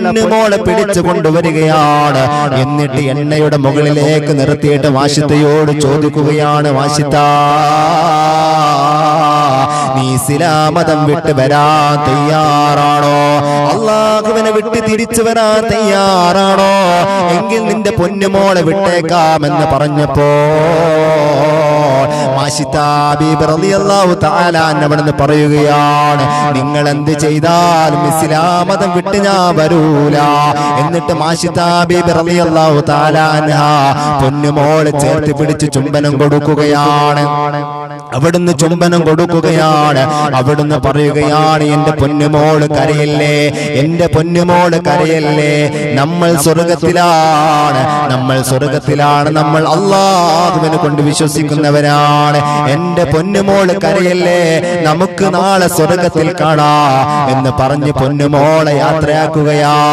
പൊന്നുമോളെ പിടിച്ചു കൊണ്ടുവരികയാണ്. എന്നിട്ട് എണ്ണയുടെ മുകളിലേക്ക് നിർത്തിയിട്ട് വാശിത്തയോട് ചോദിക്കുകയാണ്, വാശിത്ത, നീ ഇസ്ലാം മതം വിട്ട് വരാൻ തയ്യാറാണോ? അള്ളാഹുവിനെ വിട്ട് തിരിച്ചു വരാൻ തയ്യാറാണോ? എങ്കിൽ നിന്റെ പൊന്നുമോളെ വിട്ടേക്കാമെന്ന് പറഞ്ഞപ്പോ അവിടുന്ന് പറയുകയാണ്, നിങ്ങൾ എന്ത് ചെയ്താലും ഇസ്ലാം മതം വിട്ട് ഞാൻ വരൂല. എന്നിട്ട് പൊന്നുമോളെ ചേർത്ത് പിടിച്ച് ചുംബനം കൊടുക്കുകയാണ്. അവിടുന്ന് ചുംബനം കൊടുക്കുകയാണ്. അവിടുന്ന് പറയുകയാണ്, എന്റെ പൊന്നുമോള് കരയല്ലേ, എന്റെ പൊന്നുമോള് കരയല്ലേ. നമ്മൾ സ്വർഗത്തിലാണ്, നമ്മൾ സ്വർഗത്തിലാണ്, നമ്മൾ അല്ലാഹുവിനെ കൊണ്ട് വിശ്വസിക്കുന്നവരാണ്. എന്റെ പൊന്നുമോള് കരയല്ലേ, നമുക്ക് നാളെ സ്വർഗത്തിൽ കാണാം എന്ന് പറഞ്ഞ് പൊന്നുമോളെ യാത്രയാക്കുകയാണ്.